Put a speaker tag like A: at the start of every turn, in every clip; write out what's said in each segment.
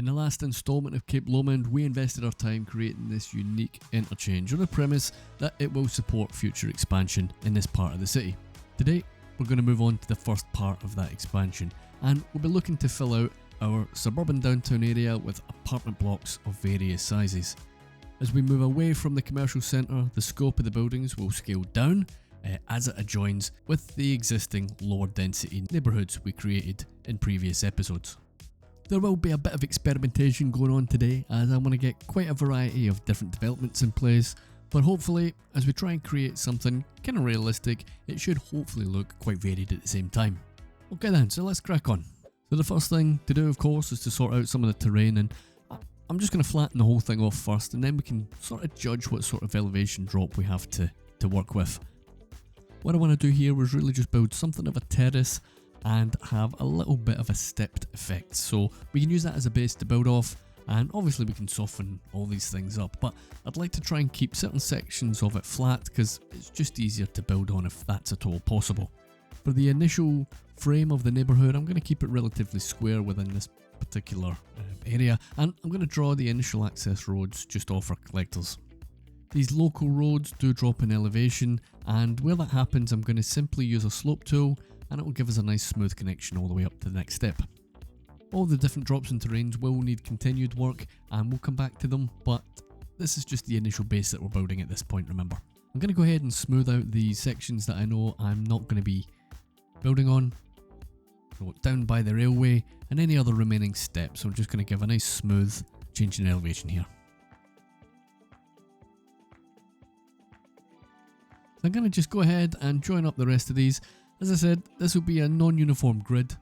A: In the last instalment of Cape Lomond, we invested our time creating this unique interchange on the premise that it will support future expansion in this part of the city. Today, we're going to move on to the first part of that expansion, and we'll be looking to fill out our suburban downtown area with apartment blocks of various sizes. As we move away from the commercial centre, the scope of the buildings will scale down as it adjoins with the existing lower density neighbourhoods we created in previous episodes. There will be a bit of experimentation going on today, as I want to get quite a variety of different developments in place, but hopefully as we try and create something kind of realistic, it should hopefully look quite varied at the same time. Okay then, so let's crack on. So the first thing to do, of course, is to sort out some of the terrain, and I'm just going to flatten the whole thing off first, and then we can sort of judge what sort of elevation drop we have to work with. What I want to do here was really just build something of a terrace and have a little bit of a stepped effect, so we can use that as a base to build off, and obviously we can soften all these things up, but I'd like to try and keep certain sections of it flat because it's just easier to build on if that's at all possible. For the initial frame of the neighbourhood, I'm going to keep it relatively square within this particular area, and I'm going to draw the initial access roads just off our collectors. These local roads do drop in elevation, and where that happens I'm going to simply use a slope tool, and it will give us a nice smooth connection all the way up to the next step. All the different drops and terrains will need continued work, and we'll come back to them, but this is just the initial base that we're building at this point, remember. I'm going to go ahead and smooth out the sections that I know I'm not going to be building on, so down by the railway and any other remaining steps. So I'm just going to give a nice smooth change in elevation here. So I'm going to just go ahead and join up the rest of these. As I said, this will be a non-uniform grid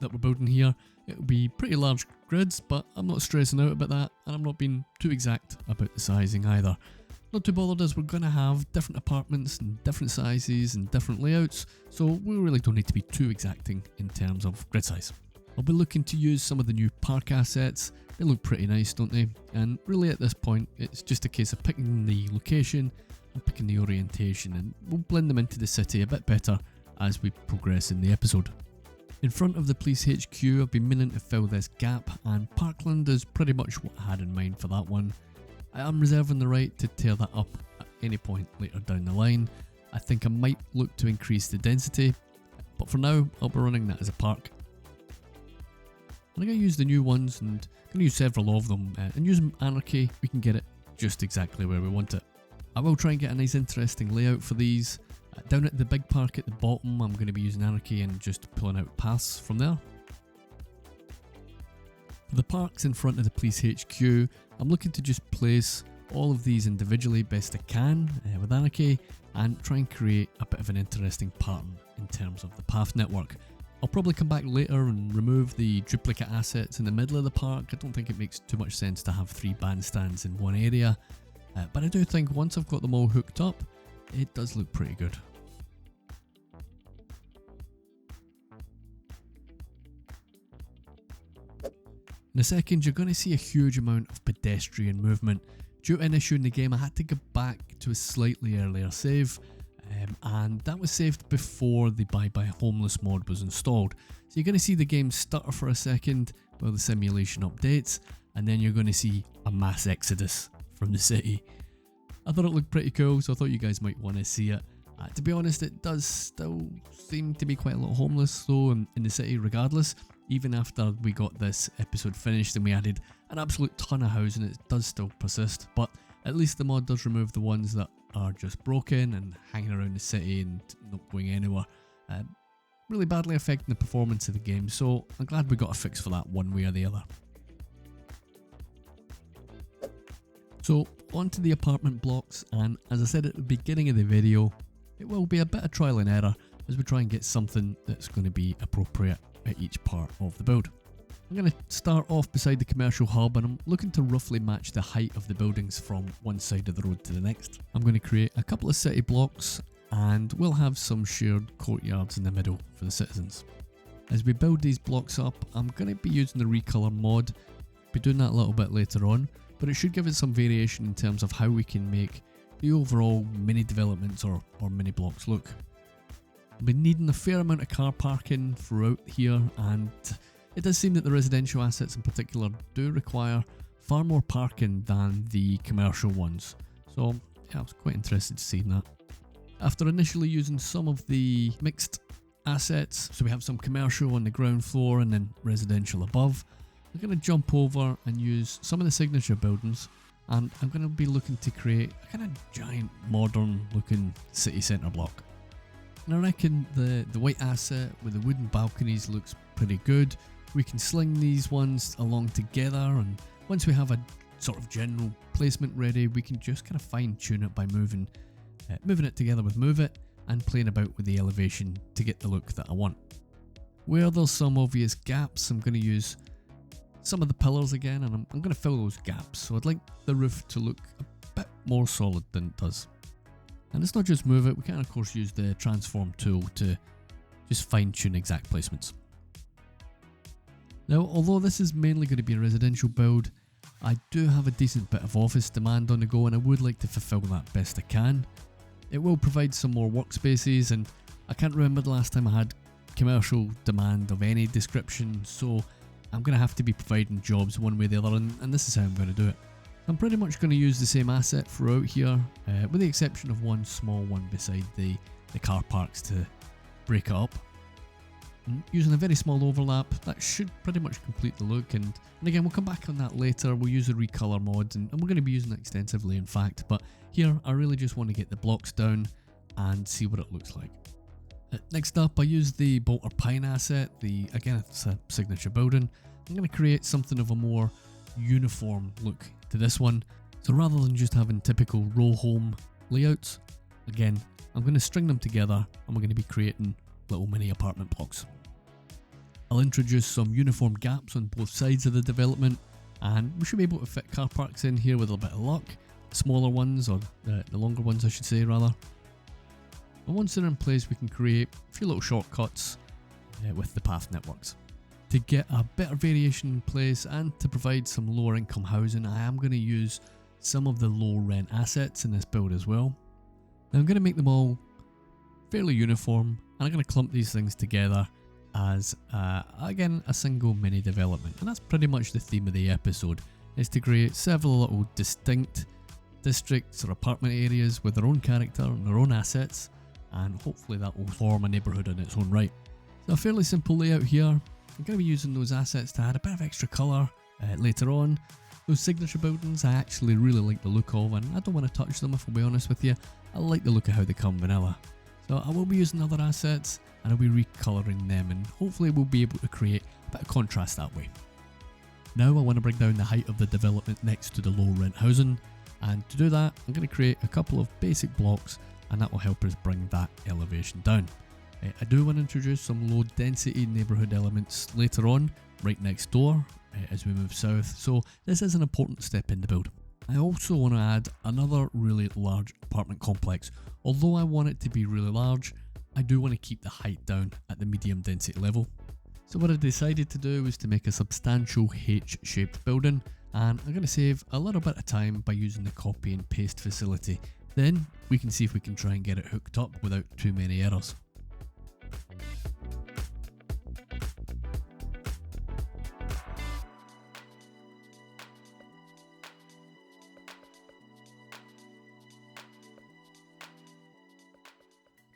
A: that we're building here. It will be pretty large grids, but I'm not stressing out about that, and I'm not being too exact about the sizing either. Not too bothered, as we're going to have different apartments and different sizes and different layouts, so we really don't need to be too exacting in terms of grid size. I'll be looking to use some of the new park assets. They look pretty nice, don't they? And really at this point it's just a case of picking the location and picking the orientation, and we'll blend them into the city a bit better as we progress in the episode. In front of the police HQ, I've been meaning to fill this gap, and Parkland is pretty much what I had in mind for that one. I am reserving the right to tear that up at any point later down the line. I think I might look to increase the density, but for now I'll be running that as a park. I'm going to use the new ones, and I'm going to use several of them, and using Anarchy we can get it just exactly where we want it. I will try and get a nice interesting layout for these. Down at the big park at the bottom I'm going to be using Anarchy and just pulling out paths from there. For the parks in front of the police HQ, I'm looking to just place all of these individually best I can with Anarchy, and try and create a bit of an interesting pattern in terms of the path network. I'll probably come back later and remove the duplicate assets in the middle of the park. I don't think it makes too much sense to have 3 bandstands in one area, but I do think once I've got them all hooked up, it does look pretty good. In a second, you're going to see a huge amount of pedestrian movement. Due to an issue in the game, I had to go back to a slightly earlier save, and that was saved before the Bye Bye Homeless mod was installed. So you're going to see the game stutter for a second while the simulation updates, and then you're going to see a mass exodus from the city. I thought it looked pretty cool, so I thought you guys might want to see it. To be honest, it does still seem to be quite a lot of homeless though in the city regardless. Even after we got this episode finished and we added an absolute ton of housing, it does still persist, but at least the mod does remove the ones that are just broken and hanging around the city and not going anywhere, really badly affecting the performance of the game, so I'm glad we got a fix for that one way or the other. So onto the apartment blocks, and as I said at the beginning of the video, it will be a bit of trial and error as we try and get something that's going to be appropriate at each part of the build. I'm going to start off beside the commercial hub, and I'm looking to roughly match the height of the buildings from one side of the road to the next. I'm going to create a couple of city blocks, and we'll have some shared courtyards in the middle for the citizens. As we build these blocks up, I'm going to be using the recolor mod. I'll be doing that a little bit later on, but it should give it some variation in terms of how we can make the overall mini developments or mini blocks look. I've been needing a fair amount of car parking throughout here, and it does seem that the residential assets in particular do require far more parking than the commercial ones. So yeah, I was quite interested to see that. After initially using some of the mixed assets, so we have some commercial on the ground floor and then residential above, I'm going to jump over and use some of the signature buildings, and I'm going to be looking to create a kind of giant modern looking city centre block. And I reckon the white asset with the wooden balconies looks pretty good. We can sling these ones along together, and once we have a sort of general placement ready, we can just kind of fine tune it by moving it together with Move It and playing about with the elevation to get the look that I want. Where there's some obvious gaps, I'm going to use some of the pillars again, and I'm going to fill those gaps. So I'd like the roof to look a bit more solid than it does. And it's not just Move It, we can of course use the transform tool to just fine tune exact placements. Now, although this is mainly going to be a residential build, I do have a decent bit of office demand on the go, and I would like to fulfill that best I can. It will provide some more workspaces, and I can't remember the last time I had commercial demand of any description, so I'm going to have to be providing jobs one way or the other, and this is how I'm going to do it. I'm pretty much going to use the same asset throughout here, with the exception of one small one beside the car parks to break it up. And using a very small overlap, that should pretty much complete the look, and again we'll come back on that later. We'll use the recolor mods, and we're going to be using it extensively in fact, but here I really just want to get the blocks down and see what it looks like. Next up, I use the Bolter Pine asset, again it's a signature building. I'm going to create something of a more uniform look to this one, so rather than just having typical row home layouts, again I'm going to string them together and we're going to be creating little mini apartment blocks. I'll introduce some uniform gaps on both sides of the development, and we should be able to fit car parks in here with a bit of luck. Smaller ones, or the longer ones I should say rather. And once they're in place, we can create a few little shortcuts with the path networks. To get a better variation in place and to provide some lower income housing, I am going to use some of the low rent assets in this build as well. Now I'm going to make them all fairly uniform, and I'm going to clump these things together as again a single mini development, and that's pretty much the theme of the episode, is to create several little distinct districts or apartment areas with their own character and their own assets, and hopefully that will form a neighbourhood in its own right. So a fairly simple layout here. I'm going to be using those assets to add a bit of extra colour later on. Those signature buildings I actually really like the look of, and I don't want to touch them if I'll be honest with you. I like the look of how they come vanilla. So I will be using other assets and I'll be recolouring them, and hopefully we'll be able to create a bit of contrast that way. Now I want to bring down the height of the development next to the low rent housing, and to do that I'm going to create a couple of basic blocks, and that will help us bring that elevation down. I do want to introduce some low density neighbourhood elements later on, right next door as we move south, so this is an important step in the build. I also want to add another really large apartment complex. Although I want it to be really large, I do want to keep the height down at the medium density level. So what I decided to do was to make a substantial H-shaped building, and I'm going to save a little bit of time by using the copy and paste facility. Then we can see if we can try and get it hooked up without too many errors.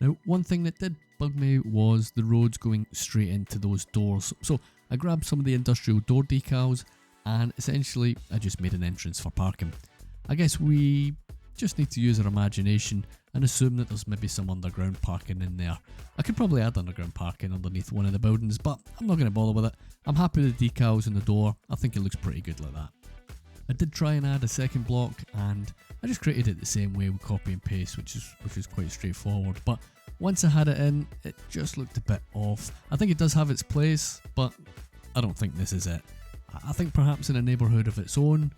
A: Now, one thing that did bug me was the roads going straight into those doors. So I grabbed some of the industrial door decals, and essentially I just made an entrance for parking. I guess we just need to use our imagination and assume that there's maybe some underground parking in there. I could probably add underground parking underneath one of the buildings, but I'm not going to bother with it. I'm happy with the decals in the door. I think it looks pretty good like that. I did try and add a second block, and I just created it the same way with copy and paste, which is quite straightforward. But once I had it in, it just looked a bit off. I think it does have its place, but I don't think this is it. I think perhaps in a neighbourhood of its own,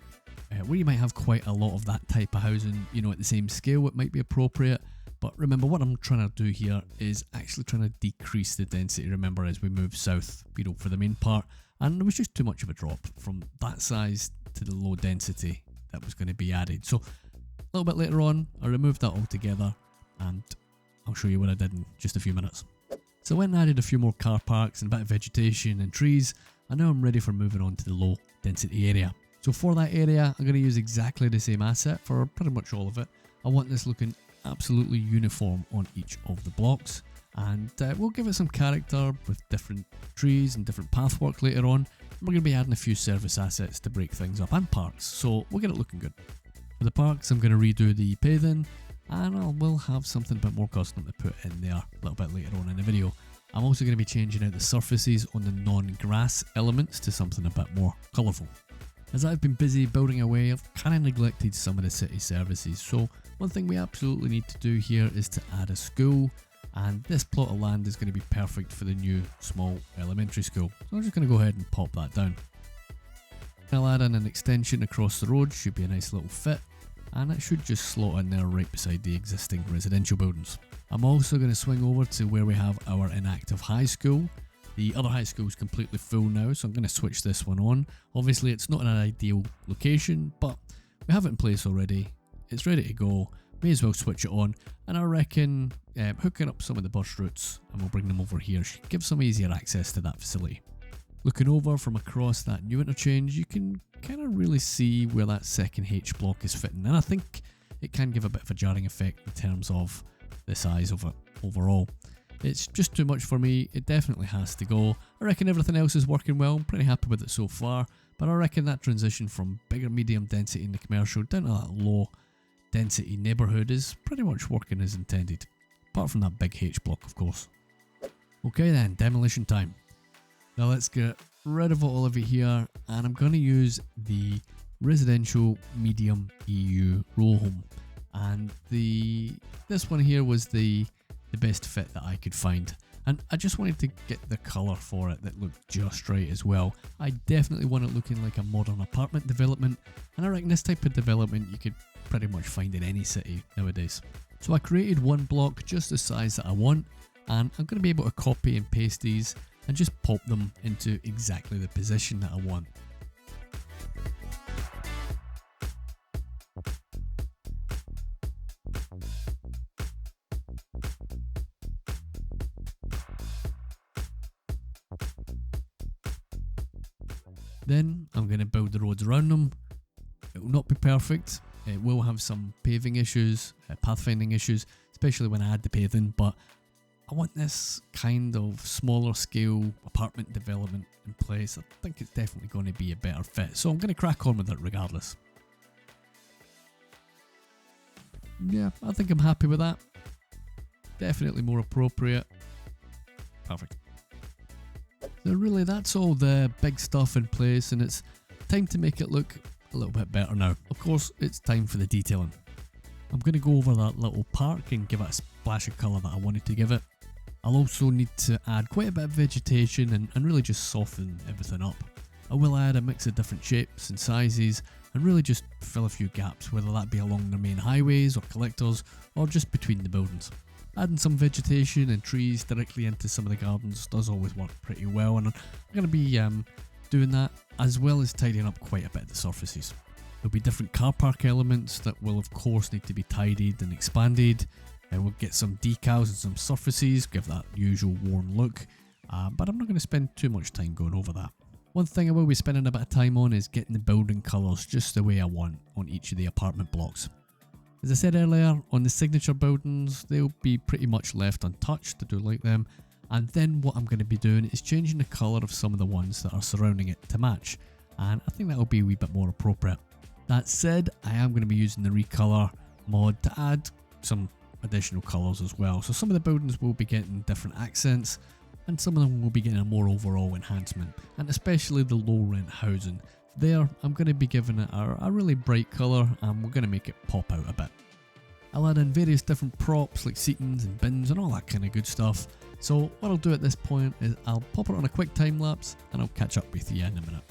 A: where you might have quite a lot of that type of housing, at the same scale, it might be appropriate. But remember, what I'm trying to do here is actually trying to decrease the density, remember, as we move south, for the main part. And there was just too much of a drop from that size to the low density that was going to be added. So a little bit later on, I removed that altogether, and I'll show you what I did in just a few minutes. So I went and added a few more car parks and a bit of vegetation and trees and now I'm ready for moving on to the low density area. So for that area, I'm going to use exactly the same asset for pretty much all of it. I want this looking absolutely uniform on each of the blocks, and we'll give it some character with different trees and different pathwork later on. We're going to be adding a few service assets to break things up, and parks, so we'll get it looking good. For the parks, I'm going to redo the paving, and I will have something a bit more custom to put in there a little bit later on in the video. I'm also going to be changing out the surfaces on the non-grass elements to something a bit more colourful. As I've been busy building away, I've kind of neglected some of the city services, so one thing we absolutely need to do here is to add a school, and this plot of land is going to be perfect for the new small elementary school. So I'm just going to go ahead and pop that down. I'll add in an extension across the road, should be a nice little fit, and it should just slot in there right beside the existing residential buildings. I'm also going to swing over to where we have our inactive high school. The other high school is completely full now, so I'm going to switch this one on. Obviously it's not an ideal location, but we have it in place already. It's ready to go, may as well switch it on, and I reckon hooking up some of the bus routes and we'll bring them over here should give some easier access to that facility. Looking over from across that new interchange, you can kind of really see where that second H block is fitting, and I think it can give a bit of a jarring effect in terms of the size of it overall. It's just too much for me, it definitely has to go. I reckon everything else is working well, I'm pretty happy with it so far, but I reckon that transition from bigger medium density in the commercial down to that low density neighbourhood is pretty much working as intended. Apart from that big H block, of course. Okay then, demolition time. Now let's get rid of all of it here, and I'm going to use the residential medium EU row home. And this one here was the best fit that I could find, and I just wanted to get the colour for it that looked just right as well. I definitely want it looking like a modern apartment development, and I reckon this type of development you could pretty much find in any city nowadays. So I created one block just the size that I want, and I'm going to be able to copy and paste these and just pop them into exactly the position that I want. Then I'm going to build the roads around them. It will not be perfect, it will have some paving issues, pathfinding issues, especially when I add the paving, but I want this kind of smaller scale apartment development in place. I think it's definitely going to be a better fit, so I'm going to crack on with it regardless. Yeah, I think I'm happy with that. Definitely more appropriate. Perfect. So really that's all the big stuff in place, and it's time to make it look a little bit better now. Of course, it's time for the detailing. I'm going to go over that little park and give it a splash of colour that I wanted to give it. I'll also need to add quite a bit of vegetation and really just soften everything up. I will add a mix of different shapes and sizes and really just fill a few gaps, whether that be along the main highways or collectors or just between the buildings. Adding some vegetation and trees directly into some of the gardens does always work pretty well, and I'm going to be doing that as well as tidying up quite a bit of the surfaces. There'll be different car park elements that will of course need to be tidied and expanded, and we'll get some decals and some surfaces, give that usual worn look, but I'm not going to spend too much time going over that. One thing I will be spending a bit of time on is getting the building colours just the way I want on each of the apartment blocks. As I said earlier, on the signature buildings, they'll be pretty much left untouched, I do like them, and then what I'm going to be doing is changing the colour of some of the ones that are surrounding it to match, and I think that'll be a wee bit more appropriate. That said, I am going to be using the Recolor mod to add some additional colours as well, so some of the buildings will be getting different accents, and some of them will be getting a more overall enhancement, and especially the low rent housing. There, I'm going to be giving it a really bright colour, and we're going to make it pop out a bit. I'll add in various different props like seatings and bins and all that kind of good stuff. So what I'll do at this point is I'll pop it on a quick time lapse and I'll catch up with you in a minute.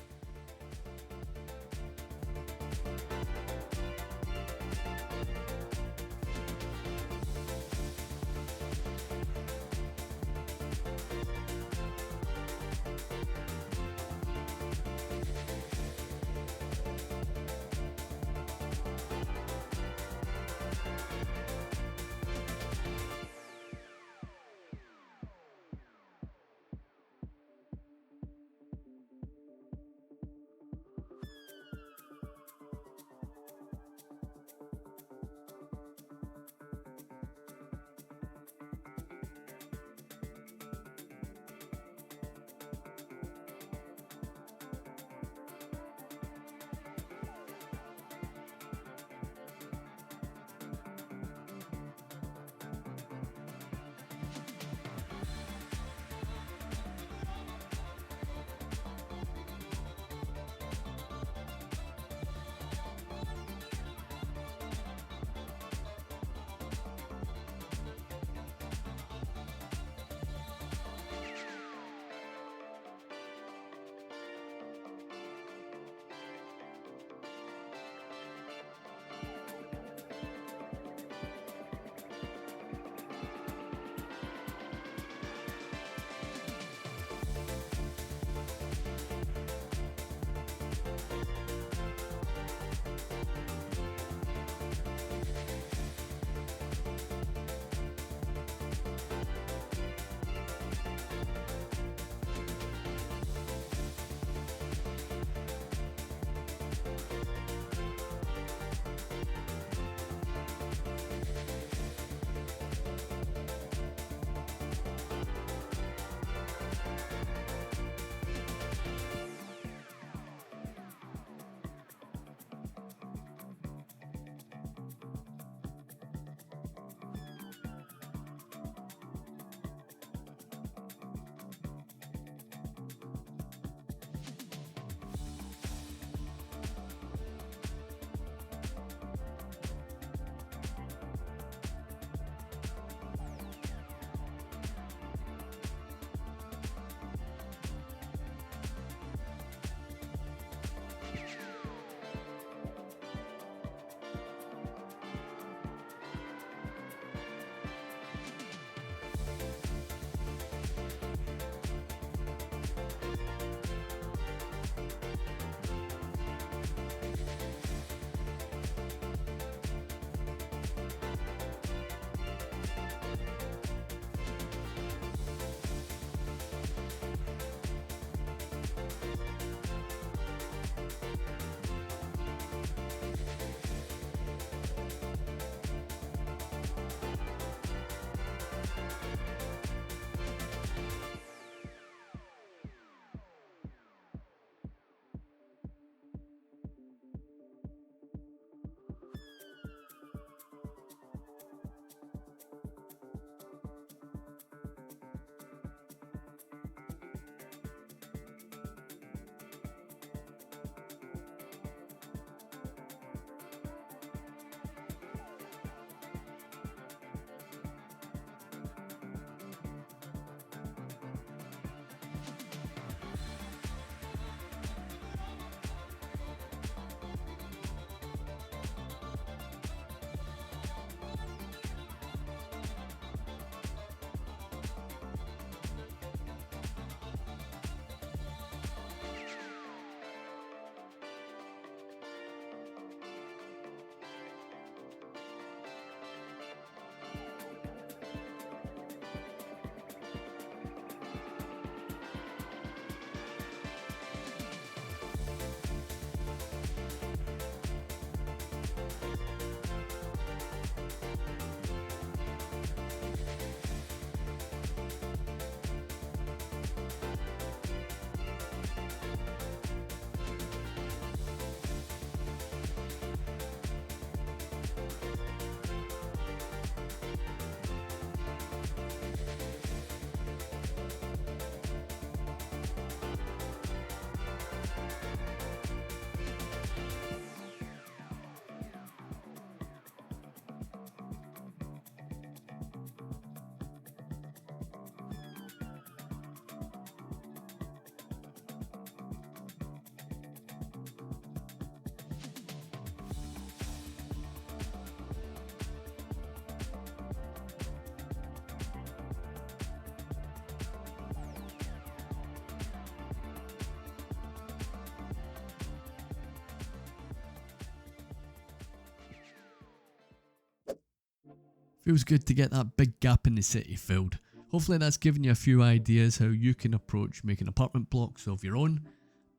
A: Feels good to get that big gap in the city filled. Hopefully that's given you a few ideas how you can approach making apartment blocks of your own.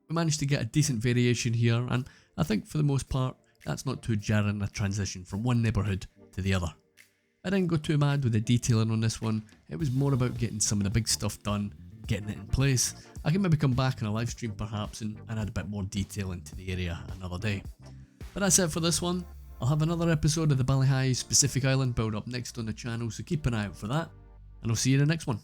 A: We managed to get a decent variation here, and I think for the most part that's not too jarring a transition from one neighbourhood to the other. I didn't go too mad with the detailing on this one, it was more about getting some of the big stuff done, getting it in place. I can maybe come back on a live stream perhaps and add a bit more detail into the area another day. But that's it for this one. I'll have another episode of the Ballyheies Pacific Island build up next on the channel, so keep an eye out for that, and I'll see you in the next one.